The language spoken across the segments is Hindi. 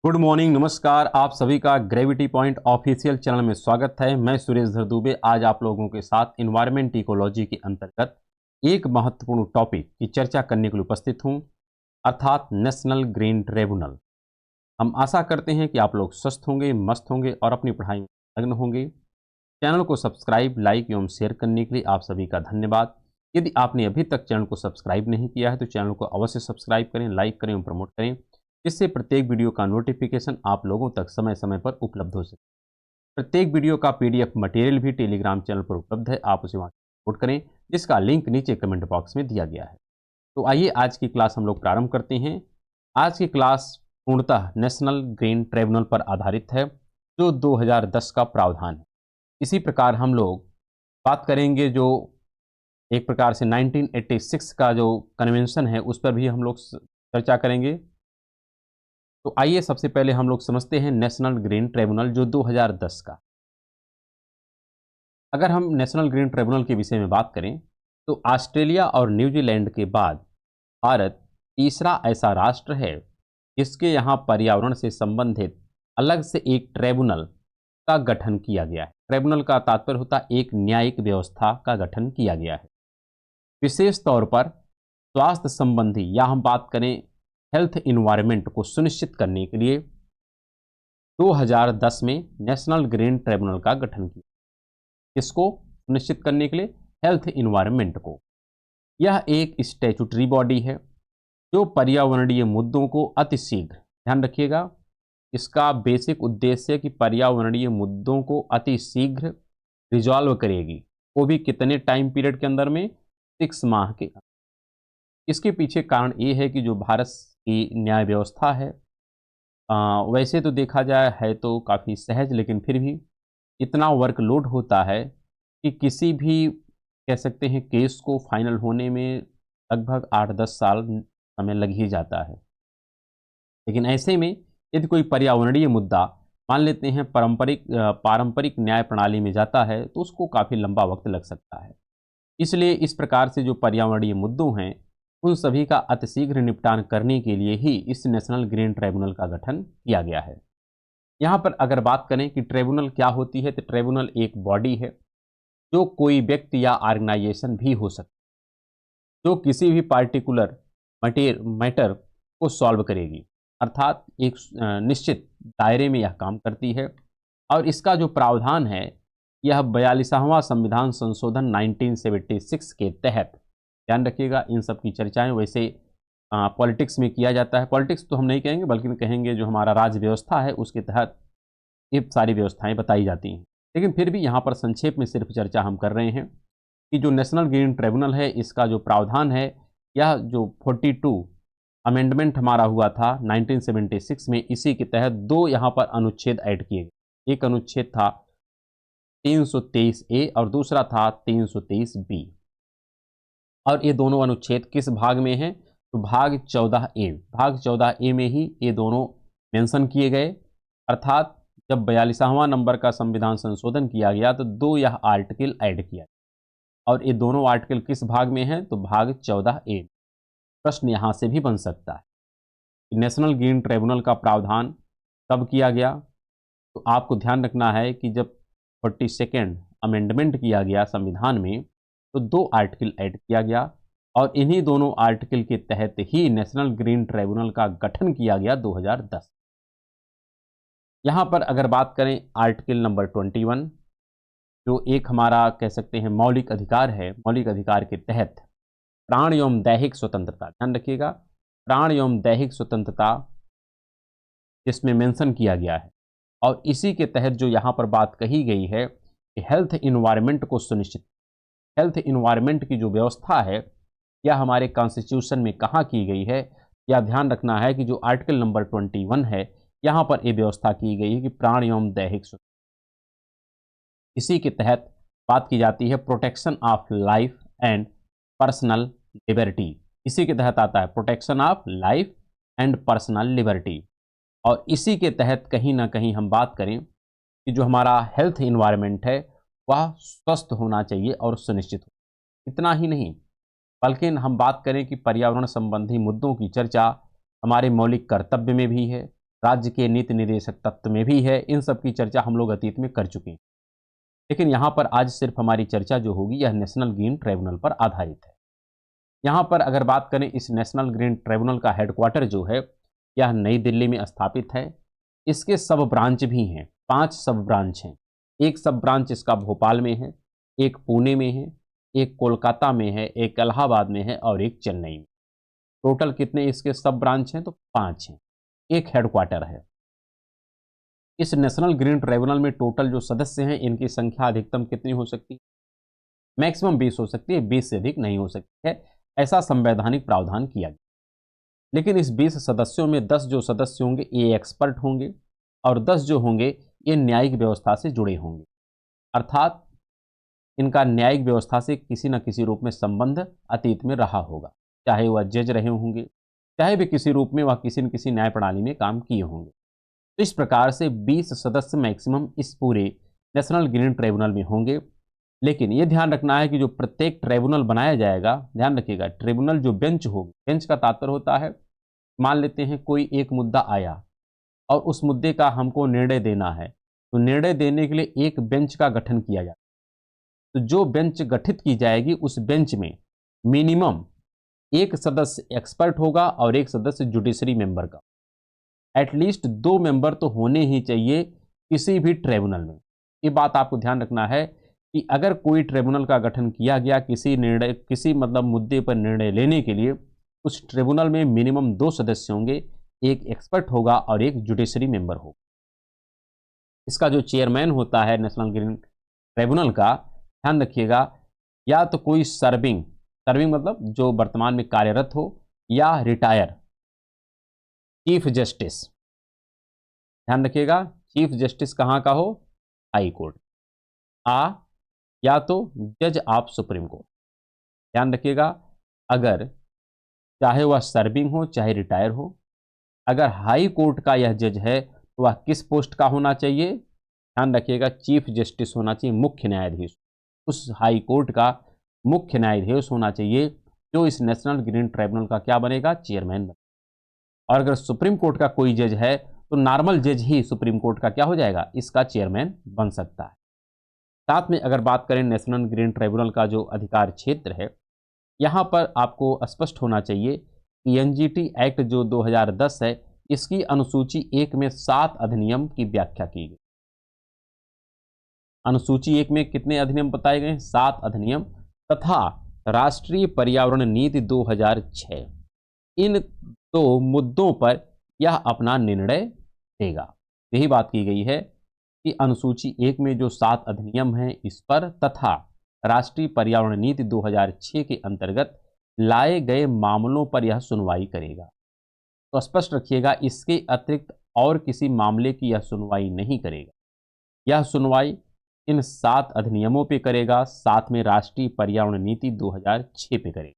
गुड मॉर्निंग, नमस्कार। आप सभी का ग्रेविटी पॉइंट ऑफिशियल चैनल में स्वागत है। मैं सुरेश धर दुबे आज आप लोगों के साथ इन्वायरमेंट इकोलॉजी के अंतर्गत एक महत्वपूर्ण टॉपिक की चर्चा करने के लिए उपस्थित हूं, अर्थात नेशनल ग्रीन ट्रिब्यूनल। हम आशा करते हैं कि आप लोग स्वस्थ होंगे, मस्त होंगे और अपनी पढ़ाई में लग्न होंगे। चैनल को सब्सक्राइब, लाइक एवं शेयर करने के लिए आप सभी का धन्यवाद। यदि आपने अभी तक चैनल को सब्सक्राइब नहीं किया है तो चैनल को अवश्य सब्सक्राइब करें, लाइक करें एवं प्रमोट करें, जिससे प्रत्येक वीडियो का नोटिफिकेशन आप लोगों तक समय समय पर उपलब्ध हो सके। प्रत्येक वीडियो का पीडीएफ मटेरियल भी टेलीग्राम चैनल पर उपलब्ध है, आप उसे वहां डाउनलोड करें, जिसका लिंक नीचे कमेंट बॉक्स में दिया गया है। तो आइए आज की क्लास हम लोग प्रारंभ करते हैं। आज की क्लास पूर्णतः नेशनल ग्रीन ट्रिब्यूनल पर आधारित है, जो 2010 का प्रावधान है। इसी प्रकार हम लोग बात करेंगे जो एक प्रकार से 1986 का जो कन्वेंशन है उस पर भी हम लोग चर्चा करेंगे। तो आइए सबसे पहले हम लोग समझते हैं नेशनल ग्रीन ट्रिब्यूनल जो 2010 का। अगर हम नेशनल ग्रीन ट्रिब्यूनल के विषय में बात करें तो ऑस्ट्रेलिया और न्यूजीलैंड के बाद भारत तीसरा ऐसा राष्ट्र है जिसके यहाँ पर्यावरण से संबंधित अलग से एक ट्रिब्यूनल का गठन किया गया है। ट्रिब्यूनल का तात्पर्य होता है एक न्यायिक व्यवस्था का गठन किया गया है। विशेष तौर पर स्वास्थ्य संबंधी या हम बात करें हेल्थ इन्वायरमेंट को सुनिश्चित करने के लिए 2010 में नेशनल ग्रीन ट्रिब्यूनल का गठन किया। इसको सुनिश्चित करने के लिए हेल्थ इन्वायरमेंट को। यह एक स्टैट्यूटरी बॉडी है जो पर्यावरणीय मुद्दों को अतिशीघ्र, ध्यान रखिएगा, इसका बेसिक उद्देश्य है कि पर्यावरणीय मुद्दों को अतिशीघ्र रिजॉल्व करेगी, वो भी कितने टाइम पीरियड के अंदर में, 6 माह के अंदर। इसके पीछे कारण ये है कि जो भारत की न्याय व्यवस्था है वैसे तो देखा जाए है तो काफ़ी सहज, लेकिन फिर भी इतना वर्कलोड होता है कि किसी भी कह सकते हैं केस को फाइनल होने में लगभग 8-10 साल समय लग ही जाता है। लेकिन ऐसे में यदि कोई पर्यावरणीय मुद्दा मान लेते हैं पारंपरिक न्याय प्रणाली में जाता है तो उसको काफ़ी लंबा वक्त लग सकता है। इसलिए इस प्रकार से जो पर्यावरणीय मुद्दों हैं उन सभी का अतिशीघ्र निपटान करने के लिए ही इस नेशनल ग्रीन ट्रिब्यूनल का गठन किया गया है। यहाँ पर अगर बात करें कि ट्रिब्यूनल क्या होती है, तो ट्रिब्यूनल एक बॉडी है जो कोई व्यक्ति या ऑर्गेनाइजेशन भी हो सकता है जो किसी भी पार्टिकुलर मैटर को सॉल्व करेगी, अर्थात एक निश्चित दायरे में यह काम करती है। और इसका जो प्रावधान है यह 42वां संविधान संशोधन 1976 के तहत, ध्यान रखिएगा, इन सब की चर्चाएं वैसे पॉलिटिक्स में किया जाता है। पॉलिटिक्स तो हम नहीं कहेंगे बल्कि कहेंगे जो हमारा राज्य व्यवस्था है उसके तहत ये सारी व्यवस्थाएं बताई जाती हैं। लेकिन फिर भी यहाँ पर संक्षेप में सिर्फ चर्चा हम कर रहे हैं कि जो नेशनल ग्रीन ट्रिब्यूनल है इसका जो प्रावधान है, यह जो 42 अमेंडमेंट हमारा हुआ था 1976 में, इसी के तहत 2 यहाँ पर अनुच्छेद ऐड किए गए। एक अनुच्छेद था 323 ए और दूसरा था 323 बी। और ये दोनों अनुच्छेद किस भाग में हैं, तो भाग 14 ए, भाग 14 ए में ही ये दोनों मेंशन किए गए। अर्थात जब 42वां नंबर का संविधान संशोधन किया गया तो 2 यह आर्टिकल ऐड किया और ये दोनों आर्टिकल किस भाग में हैं, तो भाग 14 ए। प्रश्न यहाँ से भी बन सकता है कि नेशनल ग्रीन ट्रिब्यूनल का प्रावधान कब किया गया, तो आपको ध्यान रखना है कि जब 42nd अमेंडमेंट किया गया संविधान में तो 2 आर्टिकल ऐड किया गया और इन्हीं दोनों आर्टिकल के तहत ही नेशनल ग्रीन ट्रिब्यूनल का गठन किया गया 2010। यहाँ पर अगर बात करें आर्टिकल नंबर 21, जो एक हमारा कह सकते हैं मौलिक अधिकार है, मौलिक अधिकार के तहत प्राण एवं दैहिक स्वतंत्रता, ध्यान रखिएगा, प्राण एवं दैहिक स्वतंत्रता जिसमें मेंशन किया गया है। और इसी के तहत जो यहाँ पर बात कही गई है कि हेल्थ इन्वायरमेंट को सुनिश्चित, हेल्थ इन्वायरमेंट की जो व्यवस्था है यह हमारे कॉन्स्टिट्यूशन में कहाँ की गई है, यह ध्यान रखना है कि जो आर्टिकल नंबर 21 है यहाँ पर यह व्यवस्था की गई है कि प्राण एवं दैहिक स्वतंत्रता, इसी के तहत बात की जाती है protection of life and personal liberty. इसी के तहत आता है protection of life and personal liberty. और इसी के तहत कहीं ना कहीं हम बात करें कि जो हमारा हेल्थ इन्वायरमेंट है वह स्वस्थ होना चाहिए और सुनिश्चित हो। इतना ही नहीं बल्कि हम बात करें कि पर्यावरण संबंधी मुद्दों की चर्चा हमारे मौलिक कर्तव्य में भी है, राज्य के नीति निर्देशक तत्व में भी है। इन सब की चर्चा हम लोग अतीत में कर चुके हैं, लेकिन यहाँ पर आज सिर्फ हमारी चर्चा जो होगी यह नेशनल ग्रीन ट्राइब्यूनल पर आधारित है। यहाँ पर अगर बात करें, इस नेशनल ग्रीन ट्राइब्यूनल का हेडक्वार्टर जो है यह नई दिल्ली में स्थापित है। इसके सब ब्रांच भी हैं, 5 सब ब्रांच हैं। एक सब ब्रांच इसका भोपाल में है, एक पुणे में है, एक कोलकाता में है, एक इलाहाबाद में है और एक चेन्नई में। टोटल कितने इसके सब ब्रांच हैं? तो 5 हैं, एक हेडक्वार्टर है। इस नेशनल ग्रीन ट्राइब्यूनल में टोटल जो सदस्य हैं इनकी संख्या अधिकतम कितनी हो सकती है? मैक्सिमम 20 हो सकती है, 20 से अधिक नहीं हो सकती है, ऐसा संवैधानिक प्रावधान किया गया। लेकिन इस 20 सदस्यों में 10 जो सदस्य होंगे ये एक्सपर्ट होंगे और 10 जो होंगे ये न्यायिक व्यवस्था से जुड़े होंगे, अर्थात इनका न्यायिक व्यवस्था से किसी न किसी रूप में संबंध अतीत में रहा होगा, चाहे वह जज रहे होंगे, चाहे भी किसी रूप में वह किसी न किसी न्याय प्रणाली में काम किए होंगे। तो इस प्रकार से 20 सदस्य मैक्सिमम इस पूरे नेशनल ग्रीन ट्राइब्यूनल में होंगे। लेकिन ये ध्यान रखना है कि जो प्रत्येक ट्राइब्यूनल बनाया जाएगा, ध्यान रखिएगा, ट्राइब्यूनल जो बेंच होगी, बेंच का तात्पर्य होता है, मान लेते हैं कोई एक मुद्दा आया और उस मुद्दे का हमको निर्णय देना है, तो निर्णय देने के लिए एक बेंच का गठन किया जाए। तो जो बेंच गठित की जाएगी उस बेंच में मिनिमम एक सदस्य एक्सपर्ट होगा और एक सदस्य जुडिशरी मेंबर का, एटलीस्ट 2 मेंबर तो होने ही चाहिए किसी भी ट्राइब्यूनल में। ये बात आपको ध्यान रखना है कि अगर कोई ट्राइब्यूनल का गठन किया गया किसी मतलब मुद्दे पर निर्णय लेने के लिए, उस ट्राइब्यूनल में मिनिमम 2 सदस्य होंगे, एक एक्सपर्ट होगा और एक जुडिशरी मेंबर होगा। इसका जो चेयरमैन होता है नेशनल ग्रीन ट्राइब्यूनल का, ध्यान रखिएगा, या तो कोई सर्विंग मतलब जो वर्तमान में कार्यरत हो, या रिटायर चीफ जस्टिस। ध्यान रखिएगा, चीफ जस्टिस कहाँ का हो? हाई कोर्ट, या तो जज ऑफ सुप्रीम कोर्ट। ध्यान रखिएगा, अगर चाहे वह सर्विंग हो चाहे रिटायर हो, अगर हाई कोर्ट का यह जज है तो वह किस पोस्ट का होना चाहिए? ध्यान रखिएगा, चीफ जस्टिस होना चाहिए, मुख्य न्यायाधीश। उस हाई कोर्ट का मुख्य न्यायाधीश होना चाहिए जो इस नेशनल ग्रीन ट्राइब्यूनल का क्या बनेगा? चेयरमैन बनेगा। और अगर सुप्रीम कोर्ट का कोई जज है तो नॉर्मल जज ही सुप्रीम कोर्ट का क्या हो जाएगा? इसका चेयरमैन बन सकता है। साथ में अगर बात करें नेशनल ग्रीन ट्राइब्यूनल का जो अधिकार क्षेत्र है, यहाँ पर आपको स्पष्ट होना चाहिए कि एनजीटी एक्ट जो 2010 है, इसकी अनुसूची 1 में 7 अधिनियम की व्याख्या की गई। अनुसूची 1 में कितने अधिनियम बताए गए? 7 अधिनियम, तथा राष्ट्रीय पर्यावरण नीति 2006, इन 2 मुद्दों पर यह अपना निर्णय देगा। यही बात की गई है कि अनुसूची 1 में जो 7 अधिनियम हैं इस पर, तथा राष्ट्रीय पर्यावरण नीति 2006 के अंतर्गत लाए गए मामलों पर यह सुनवाई करेगा। तो स्पष्ट रखिएगा, इसके अतिरिक्त और किसी मामले की यह सुनवाई नहीं करेगा। यह सुनवाई इन 7 अधिनियमों पे करेगा, साथ में राष्ट्रीय पर्यावरण नीति 2006 पे करेगा।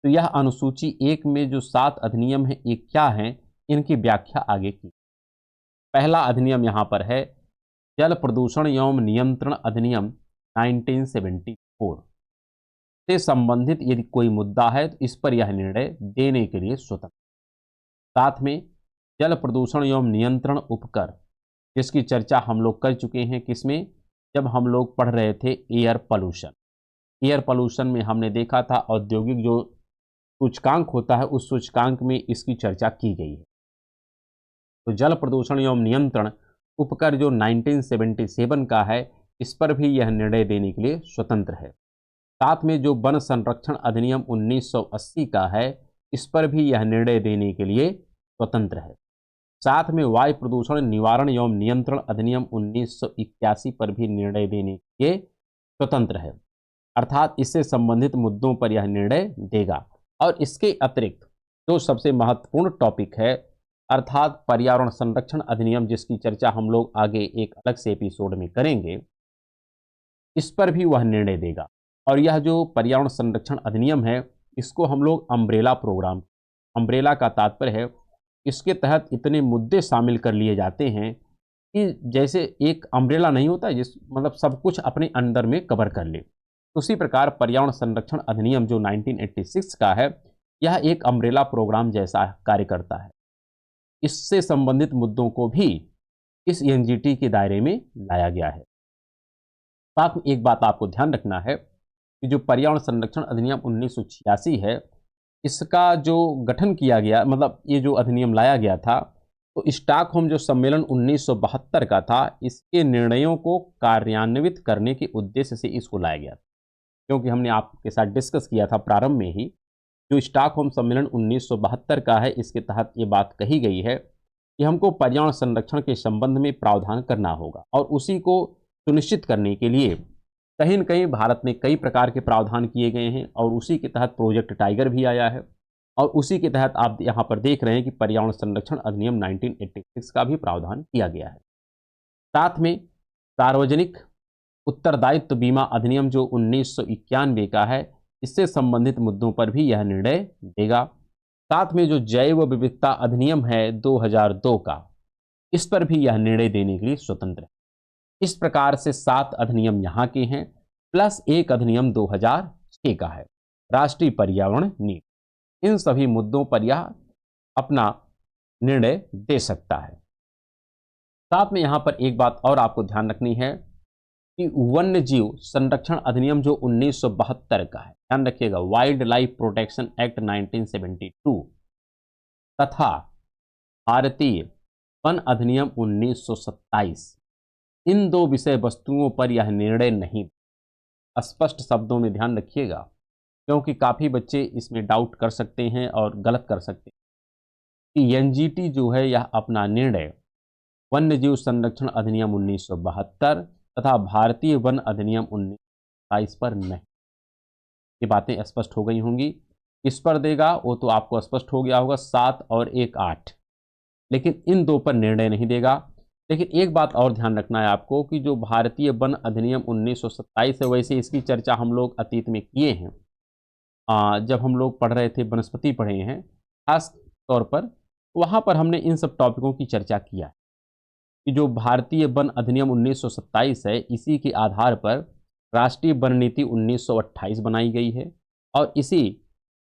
तो यह अनुसूची 1 में जो 7 अधिनियम हैं ये क्या हैं, इनकी व्याख्या आगे की। पहला अधिनियम यहाँ पर है जल प्रदूषण एवं नियंत्रण अधिनियम 1974 से संबंधित यदि कोई मुद्दा है तो इस पर यह निर्णय देने के लिए स्वतंत्र। साथ में जल प्रदूषण एवं नियंत्रण उपकर, जिसकी चर्चा हम लोग कर चुके हैं, किसमें? जब हम लोग पढ़ रहे थे एयर पोल्यूशन। एयर पोल्यूशन में हमने देखा था औद्योगिक जो सूचकांक होता है उस सूचकांक में इसकी चर्चा की गई है। तो जल प्रदूषण एवं नियंत्रण उपकर जो 1977 का है, इस पर भी यह निर्णय देने के लिए स्वतंत्र है। साथ में जो वन संरक्षण अधिनियम 1980 का है, इस पर भी यह निर्णय देने के लिए स्वतंत्र है। साथ में वायु प्रदूषण निवारण एवं नियंत्रण अधिनियम 1981 पर भी निर्णय देने के लिए स्वतंत्र है, अर्थात इससे संबंधित मुद्दों पर यह निर्णय देगा। और इसके अतिरिक्त जो सबसे महत्वपूर्ण टॉपिक है, अर्थात पर्यावरण संरक्षण अधिनियम, जिसकी चर्चा हम लोग आगे एक अलग से एपिसोड में करेंगे, इस पर भी वह निर्णय देगा। और यह जो पर्यावरण संरक्षण अधिनियम है, इसको हम लोग अम्ब्रेला प्रोग्राम, अम्ब्रेला का तात्पर्य है इसके तहत इतने मुद्दे शामिल कर लिए जाते हैं कि जैसे एक अम्ब्रेला नहीं होता जिस मतलब सब कुछ अपने अंदर में कवर कर ले, उसी प्रकार पर्यावरण संरक्षण अधिनियम जो 1986 का है, यह एक अम्ब्रेला प्रोग्राम जैसा कार्य करता है। इससे संबंधित मुद्दों को भी इस एनजीटी के दायरे में लाया गया है। साथ में एक बात आपको ध्यान रखना है कि जो पर्यावरण संरक्षण अधिनियम 1986 है, इसका जो गठन किया गया, मतलब ये जो अधिनियम लाया गया था, तो स्टॉकहोम जो सम्मेलन 1972 का था, इसके निर्णयों को कार्यान्वित करने के उद्देश्य से इसको लाया गया था। क्योंकि हमने आपके साथ डिस्कस किया था प्रारंभ में ही, जो स्टॉकहोम सम्मेलन 1972 का है, इसके तहत ये बात कही गई है कि हमको पर्यावरण संरक्षण के संबंध में प्रावधान करना होगा, और उसी को सुनिश्चित करने के लिए कहीं न कहीं भारत में कई प्रकार के प्रावधान किए गए हैं, और उसी के तहत प्रोजेक्ट टाइगर भी आया है, और उसी के तहत आप यहाँ पर देख रहे हैं कि पर्यावरण संरक्षण अधिनियम 1986 का भी प्रावधान किया गया है। साथ में सार्वजनिक उत्तरदायित्व बीमा अधिनियम जो 1991 का है, इससे संबंधित मुद्दों पर भी यह निर्णय देगा। साथ में जो जैव विविधता अधिनियम है 2002 का, इस पर भी यह निर्णय देने के लिए स्वतंत्र है। इस प्रकार से 7 अधिनियम यहाँ के हैं, प्लस एक अधिनियम 2006 का है, राष्ट्रीय पर्यावरण नीति। इन सभी मुद्दों पर यह अपना निर्णय दे सकता है। साथ में यहाँ पर एक बात और आपको ध्यान रखनी है कि वन्य जीव संरक्षण अधिनियम जो 1972 का है, ध्यान रखिएगा, वाइल्ड लाइफ प्रोटेक्शन एक्ट 1972 तथा भारतीय वन अधिनियम 1927, इन दो विषय वस्तुओं पर यह निर्णय नहीं। स्पष्ट शब्दों में ध्यान रखिएगा, क्योंकि काफ़ी बच्चे इसमें डाउट कर सकते हैं और गलत कर सकते हैं कि एनजीटी जो है यह अपना निर्णय वन्य जीव संरक्षण अधिनियम 1972 तथा भारतीय वन अधिनियम 1927 पर नहीं। ये बातें स्पष्ट हो गई होंगी। इस पर देगा वो तो आपको स्पष्ट हो गया होगा, 7 और 1 8, लेकिन इन दो पर निर्णय नहीं देगा। लेकिन एक बात और ध्यान रखना है आपको कि जो भारतीय वन अधिनियम 1927 है, वैसे इसकी चर्चा हम लोग अतीत में किए हैं, जब हम लोग पढ़ रहे थे, वनस्पति पढ़े हैं खास तौर पर, वहाँ पर हमने इन सब टॉपिकों की चर्चा किया है कि जो भारतीय वन अधिनियम 1927 है, इसी के आधार पर राष्ट्रीय वन नीति 1928 बनाई गई है, और इसी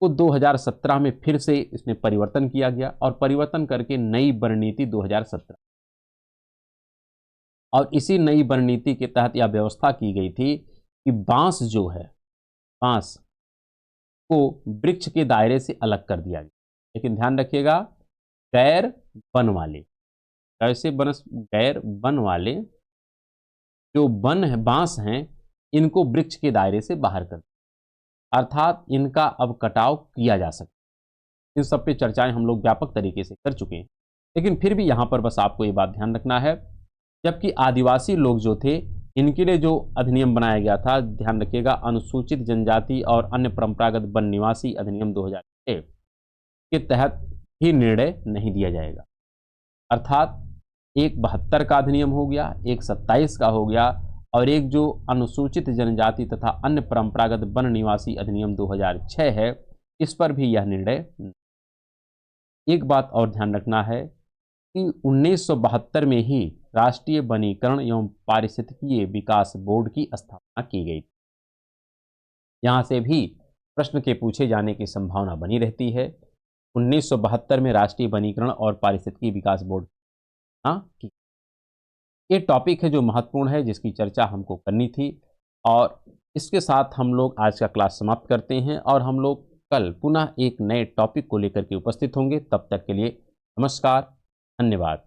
को 2017 में फिर से इसमें परिवर्तन किया गया, और परिवर्तन करके नई वन नीति 2017, और इसी नई वन नीति के तहत यह व्यवस्था की गई थी कि बांस जो है, बांस को वृक्ष के दायरे से अलग कर दिया गया। लेकिन ध्यान रखिएगा, गैर वन वाले, ऐसे गैर वन वाले जो वन है, बांस हैं, इनको वृक्ष के दायरे से बाहर कर दिया, अर्थात इनका अब कटाव किया जा सकता है। इन सब पे चर्चाएं हम लोग व्यापक तरीके से कर चुके हैं, लेकिन फिर भी यहाँ पर बस आपको ये बात ध्यान रखना है, जबकि आदिवासी लोग जो थे, इनके लिए जो अधिनियम बनाया गया था, ध्यान रखिएगा, अनुसूचित जनजाति और अन्य परंपरागत वन निवासी अधिनियम 2006 के तहत ही निर्णय नहीं दिया जाएगा। अर्थात एक 72 का अधिनियम हो गया, एक 27 का हो गया, और एक जो अनुसूचित जनजाति तथा अन्य परंपरागत वन निवासी अधिनियम 2006 है, इस पर भी यह निर्णय। एक बात और ध्यान रखना है कि 1972 में ही राष्ट्रीय वनीकरण एवं पारिस्थितिकीय विकास बोर्ड की स्थापना की गई। यहाँ से भी प्रश्न के पूछे जाने की संभावना बनी रहती है। 1972 में राष्ट्रीय वनीकरण और पारिस्थितिकीय विकास बोर्ड की। ये टॉपिक है जो महत्वपूर्ण है, जिसकी चर्चा हमको करनी थी, और इसके साथ हम लोग आज का क्लास समाप्त करते हैं, और हम लोग कल पुनः एक नए टॉपिक को लेकर के उपस्थित होंगे। तब तक के लिए नमस्कार, धन्यवाद।